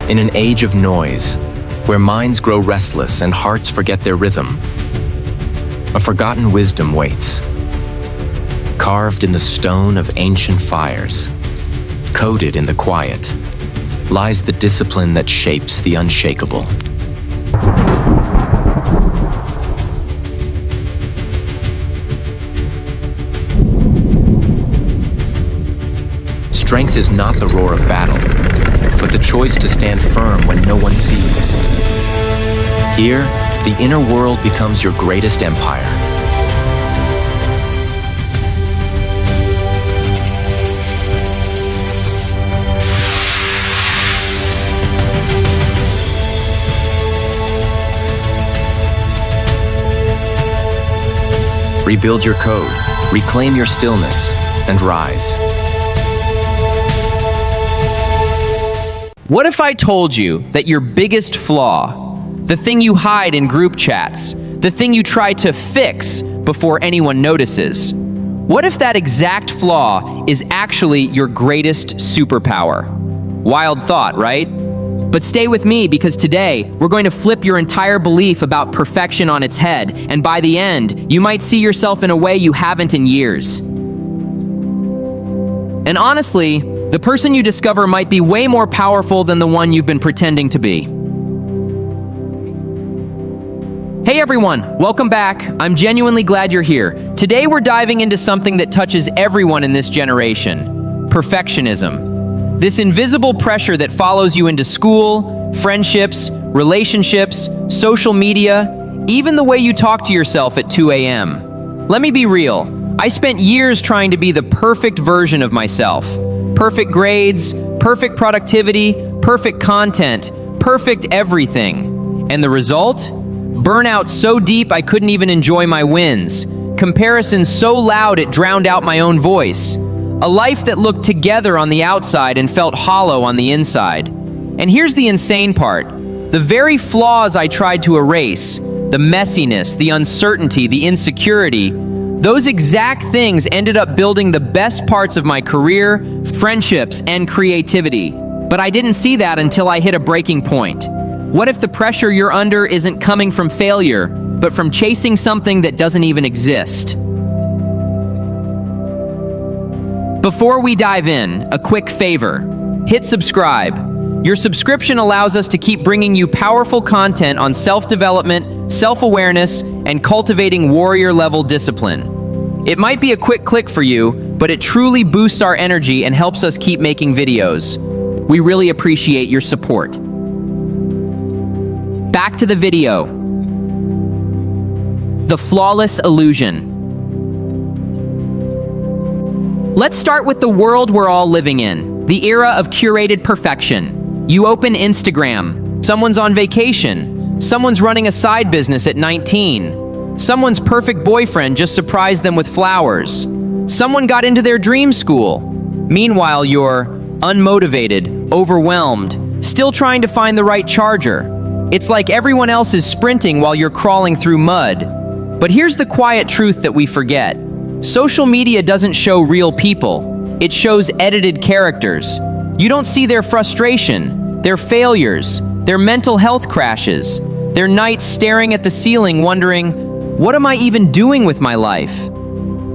In an age of noise, where minds grow restless and hearts forget their rhythm, a forgotten wisdom waits. Carved in the stone of ancient fires, coded in the quiet, lies the discipline that shapes the unshakable. Strength is not the roar of battle, but the choice to stand firm when no one sees. Here, the inner world becomes your greatest empire. Rebuild your code, reclaim your stillness, and rise. What if I told you that your biggest flaw, the thing you hide in group chats, the thing you try to fix before anyone notices, what if that exact flaw is actually your greatest superpower? Wild thought, right? But stay with me, because today we're going to flip your entire belief about perfection on its head, and by the end, you might see yourself in a way you haven't in years. And honestly, the person you discover might be way more powerful than the one you've been pretending to be. Hey everyone, welcome back. I'm genuinely glad you're here. Today we're diving into something that touches everyone in this generation: perfectionism. This invisible pressure that follows you into school, friendships, relationships, social media, even the way you talk to yourself at 2 a.m. Let me be real. I spent years trying to be the perfect version of myself. Perfect grades, perfect productivity, perfect content, perfect everything. And the result? Burnout so deep I couldn't even enjoy my wins. Comparison so loud it drowned out my own voice. A life that looked together on the outside and felt hollow on the inside. And here's the insane part. The very flaws I tried to erase, the messiness, the uncertainty, the insecurity, those exact things ended up building the best parts of my career, friendships, and creativity. But I didn't see that until I hit a breaking point. What if the pressure you're under isn't coming from failure, but from chasing something that doesn't even exist? Before we dive in, a quick favor. Hit subscribe. Your subscription allows us to keep bringing you powerful content on self-development, self-awareness, and cultivating warrior-level discipline. It might be a quick click for you, but it truly boosts our energy and helps us keep making videos. We really appreciate your support. Back to the video. The flawless illusion. Let's start with the world we're all living in, the era of curated perfection. You open Instagram, someone's on vacation, someone's running a side business at 19, someone's perfect boyfriend just surprised them with flowers, someone got into their dream school. Meanwhile, you're unmotivated, overwhelmed, still trying to find the right charger. It's like everyone else is sprinting while you're crawling through mud. But here's the quiet truth that we forget. Social media doesn't show real people. It shows edited characters. You don't see their frustration, their failures, their mental health crashes, their nights staring at the ceiling wondering, what am I even doing with my life?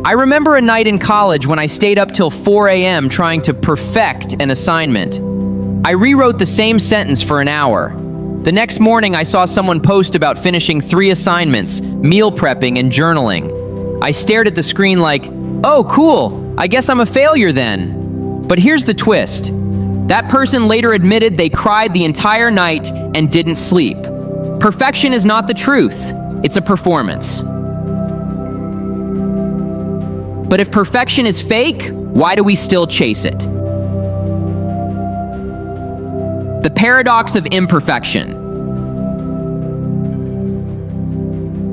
I remember a night in college when I stayed up till 4 a.m. trying to perfect an assignment. I rewrote the same sentence for an hour. The next morning, I saw someone post about finishing 3 assignments, meal prepping, and journaling. I stared at the screen like, oh, cool, I guess I'm a failure then. But here's the twist. That person later admitted they cried the entire night and didn't sleep. Perfection is not the truth. It's a performance. But if perfection is fake, why do we still chase it? The paradox of imperfection.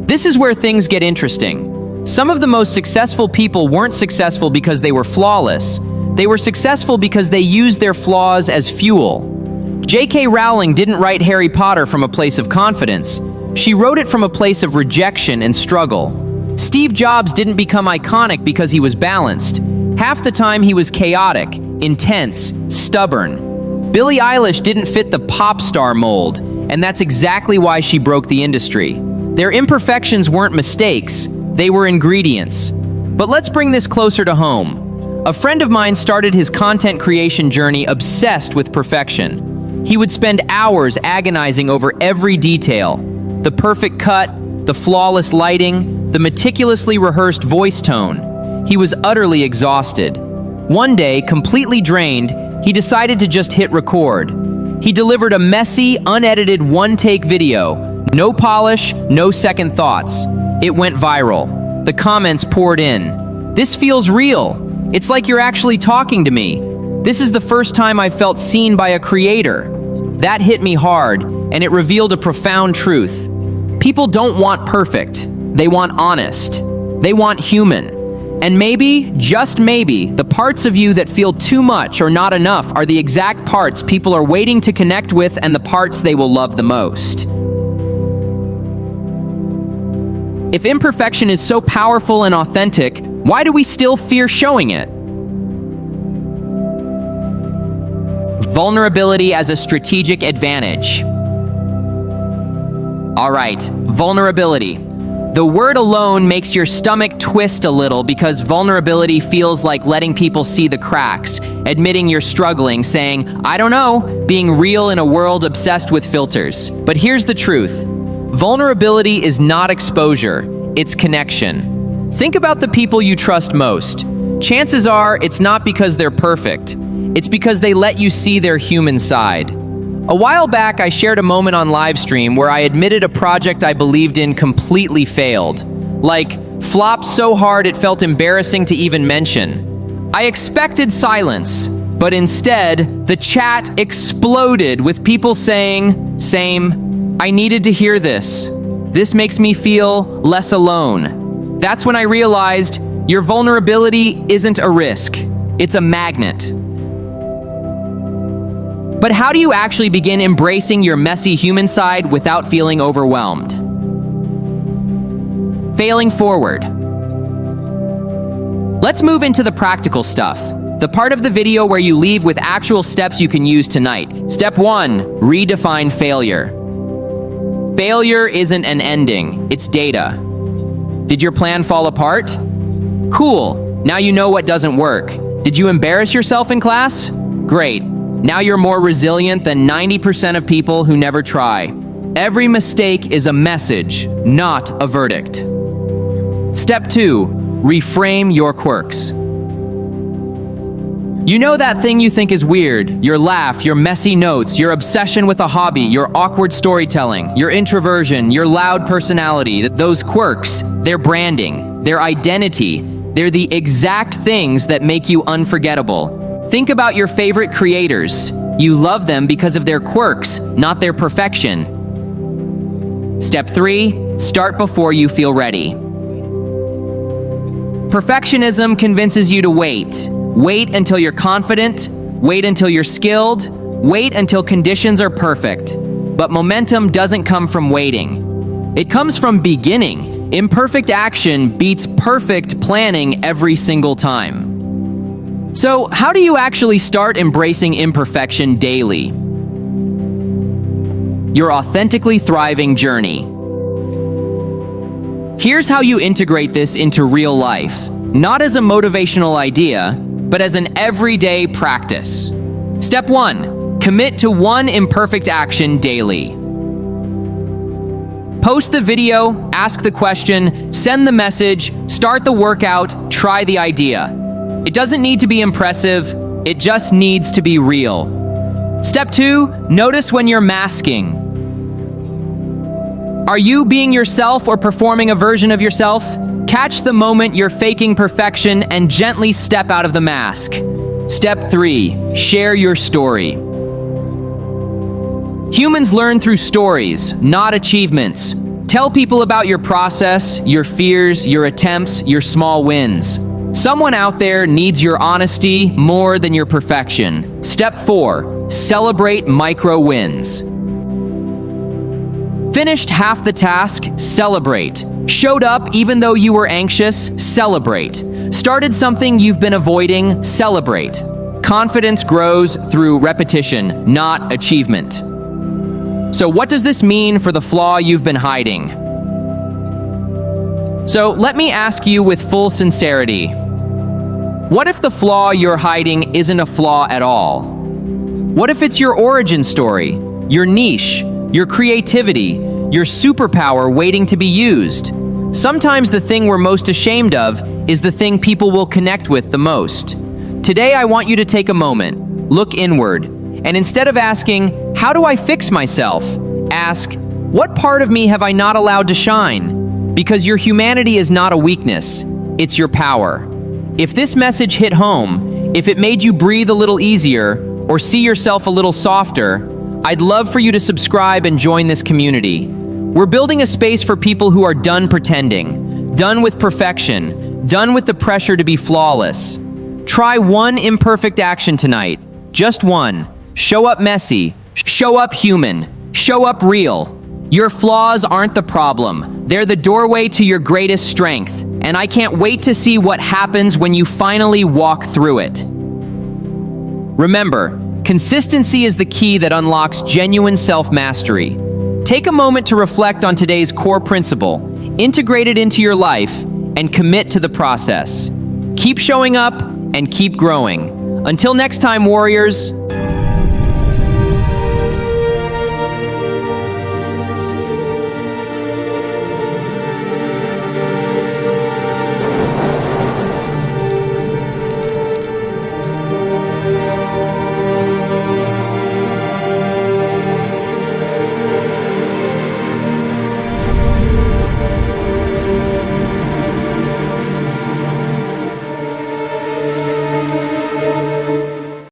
This is where things get interesting. Some of the most successful people weren't successful because they were flawless. They were successful because they used their flaws as fuel. J.K. Rowling didn't write Harry Potter from a place of confidence. She wrote it from a place of rejection and struggle. Steve Jobs didn't become iconic because he was balanced. Half the time he was chaotic, intense, stubborn. Billie Eilish didn't fit the pop star mold, and that's exactly why she broke the industry. Their imperfections weren't mistakes, they were ingredients. But let's bring this closer to home. A friend of mine started his content creation journey obsessed with perfection. He would spend hours agonizing over every detail: the perfect cut, the flawless lighting, the meticulously rehearsed voice tone. He was utterly exhausted. One day, completely drained, he decided to just hit record. He delivered a messy, unedited one-take video. No polish, no second thoughts. It went viral. The comments poured in. "This feels real. It's like you're actually talking to me. This is the first time I felt seen by a creator." That hit me hard, and it revealed a profound truth. People don't want perfect. They want honest. They want human. And maybe, just maybe, the parts of you that feel too much or not enough are the exact parts people are waiting to connect with and the parts they will love the most. If imperfection is so powerful and authentic, why do we still fear showing it? Vulnerability as a strategic advantage. All right, vulnerability. The word alone makes your stomach twist a little because vulnerability feels like letting people see the cracks, admitting you're struggling, saying, "I don't know," being real in a world obsessed with filters. But here's the truth. Vulnerability is not exposure, it's connection. Think about the people you trust most. Chances are it's not because they're perfect. It's because they let you see their human side. A while back, I shared a moment on livestream where I admitted a project I believed in completely failed. Like, flopped so hard it felt embarrassing to even mention. I expected silence, but instead, the chat exploded with people saying, "Same, I needed to hear this. This makes me feel less alone." That's when I realized your vulnerability isn't a risk, it's a magnet. But how do you actually begin embracing your messy human side without feeling overwhelmed? Failing forward. Let's move into the practical stuff. The part of the video where you leave with actual steps you can use tonight. Step 1, redefine failure. Failure isn't an ending, it's data. Did your plan fall apart? Cool, now you know what doesn't work. Did you embarrass yourself in class? Great. Now you're more resilient than 90% of people who never try. Every mistake is a message, not a verdict. Step 2, reframe your quirks. You know that thing you think is weird, your laugh, your messy notes, your obsession with a hobby, your awkward storytelling, your introversion, your loud personality. Those quirks, they're branding, their identity. They're the exact things that make you unforgettable. Think about your favorite creators. You love them because of their quirks, not their perfection. Step 3, start before you feel ready. Perfectionism convinces you to wait. Wait until you're confident, wait until you're skilled, wait until conditions are perfect. But momentum doesn't come from waiting. It comes from beginning. Imperfect action beats perfect planning every single time. So, how do you actually start embracing imperfection daily? Your authentically thriving journey. Here's how you integrate this into real life, not as a motivational idea, but as an everyday practice. Step 1, commit to one imperfect action daily. Post the video, ask the question, send the message, start the workout, try the idea. It doesn't need to be impressive, it just needs to be real. Step 2, notice when you're masking. Are you being yourself or performing a version of yourself? Catch the moment you're faking perfection and gently step out of the mask. Step 3, share your story. Humans learn through stories, not achievements. Tell people about your process, your fears, your attempts, your small wins. Someone out there needs your honesty more than your perfection. Step 4, celebrate micro wins. Finished half the task, celebrate. Showed up even though you were anxious, celebrate. Started something you've been avoiding, celebrate. Confidence grows through repetition, not achievement. So what does this mean for the flaw you've been hiding? So let me ask you with full sincerity, what if the flaw you're hiding isn't a flaw at all? What if it's your origin story, your niche, your creativity, your superpower waiting to be used? Sometimes the thing we're most ashamed of is the thing people will connect with the most. Today I want you to take a moment, look inward, and instead of asking, how do I fix myself? Ask, what part of me have I not allowed to shine? Because your humanity is not a weakness, it's your power. If this message hit home, if it made you breathe a little easier or see yourself a little softer, I'd love for you to subscribe and join this community. We're building a space for people who are done pretending, done with perfection, done with the pressure to be flawless. Try one imperfect action tonight, just one. Show up messy, show up human, show up real. Your flaws aren't the problem, they're the doorway to your greatest strength. And I can't wait to see what happens when you finally walk through it. Remember, consistency is the key that unlocks genuine self-mastery. Take a moment to reflect on today's core principle, integrate it into your life, and commit to the process. Keep showing up and keep growing. Until next time, warriors.